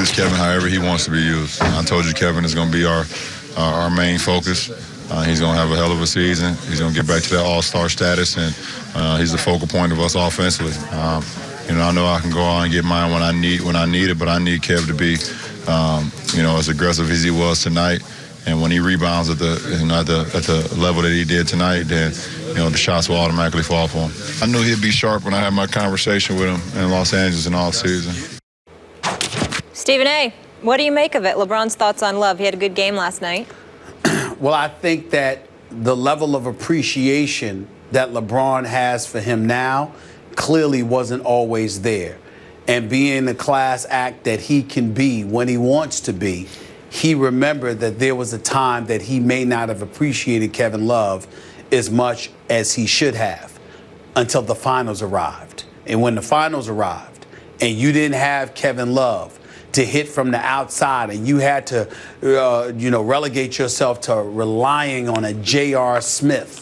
use Kevin however he wants to be used. I told you Kevin is going to be our main focus. He's going to have a hell of a season. He's going to get back to that all-star status, and he's the focal point of us offensively. I know I can go out and get mine when I need it, but I need Kev to be, as aggressive as he was tonight. And when he rebounds at the level that he did tonight, then the shots will automatically fall for him. I knew he'd be sharp when I had my conversation with him in Los Angeles in all season. Stephen A., what do you make of it? LeBron's thoughts on Love. He had a good game last night. Well, I think that the level of appreciation that LeBron has for him now clearly wasn't always there. And being the class act that he can be when he wants to be, he remembered that there was a time that he may not have appreciated Kevin Love as much as he should have until the finals arrived. And when the finals arrived and you didn't have Kevin Love to hit from the outside, and you had to, relegate yourself to relying on a J.R. Smith,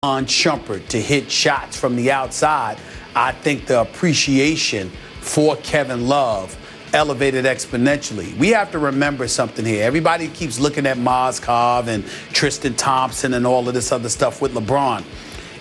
on Shumpert to hit shots from the outside, I think the appreciation for Kevin Love elevated exponentially. We have to remember something here. Everybody keeps looking at Mozgov and Tristan Thompson and all of this other stuff with LeBron.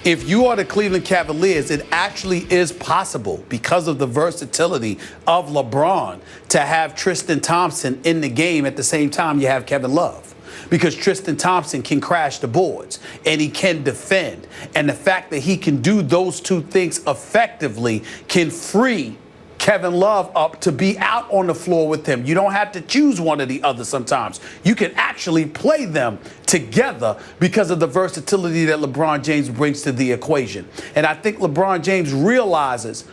If you are the Cleveland Cavaliers, it actually is possible, because of the versatility of LeBron, to have Tristan Thompson in the game at the same time you have Kevin Love. Because Tristan Thompson can crash the boards and he can defend. And the fact that he can do those two things effectively can free Kevin Love up to be out on the floor with him. You don't have to choose one or the other sometimes. You can actually play them together because of the versatility that LeBron James brings to the equation. And I think LeBron James realizes,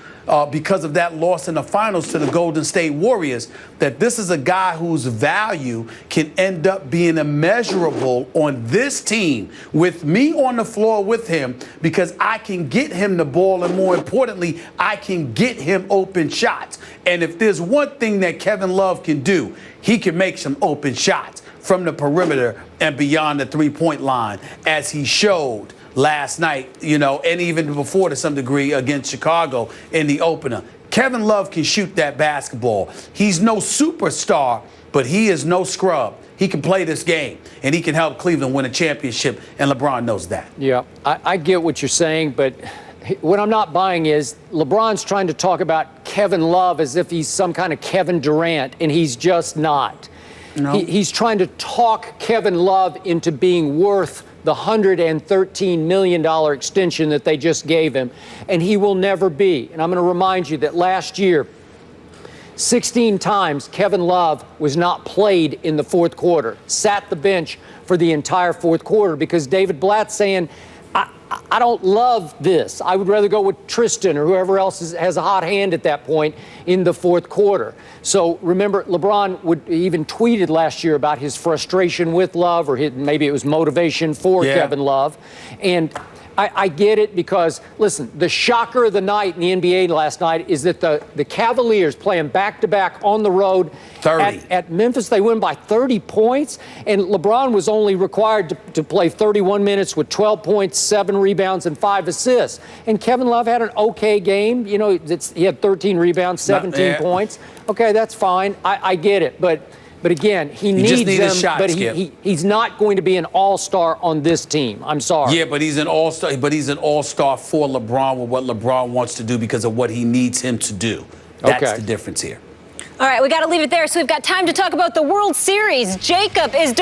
because of that loss in the finals to the Golden State Warriors, that this is a guy whose value can end up being immeasurable on this team with me on the floor with him, because I can get him the ball, and more importantly, I can get him open shots. And if there's one thing that Kevin Love can do, he can make some open shots from the perimeter and beyond the three-point line, as he showed last night, and even before to some degree against Chicago in the opener. Kevin Love can shoot that basketball. He's no superstar, but he is no scrub. He can play this game, and he can help Cleveland win a championship, and LeBron knows that. Yeah, I get what you're saying, but what I'm not buying is LeBron's trying to talk about Kevin Love as if he's some kind of Kevin Durant, and he's just not. No. He's trying to talk Kevin Love into being worth the $113 million extension that they just gave him, and he will never be. And I'm going to remind you that last year, 16 times Kevin Love was not played in the fourth quarter, sat the bench for the entire fourth quarter, because David Blatt's saying, I don't love this. I would rather go with Tristan or whoever else has a hot hand at that point in the fourth quarter. So remember, LeBron even tweeted last year about his frustration with Love, or maybe it was motivation for Kevin Love. And I get it, because, listen, the shocker of the night in the NBA last night is that the Cavaliers playing back-to-back on the road 30. At Memphis, they win by 30 points, and LeBron was only required to play 31 minutes with 12 points, 7 rebounds, and 5 assists. And Kevin Love had an okay game. He had 13 rebounds, 17 points. Okay, that's fine. I get it, But again, he needs them, shot, but he's not going to be an all-star on this team. I'm sorry. Yeah, but he's an all-star. But he's an all-star for LeBron, with what LeBron wants to do, because of what he needs him to do. That's the difference here. All right, we got to leave it there. So we've got time to talk about the World Series. Jacob is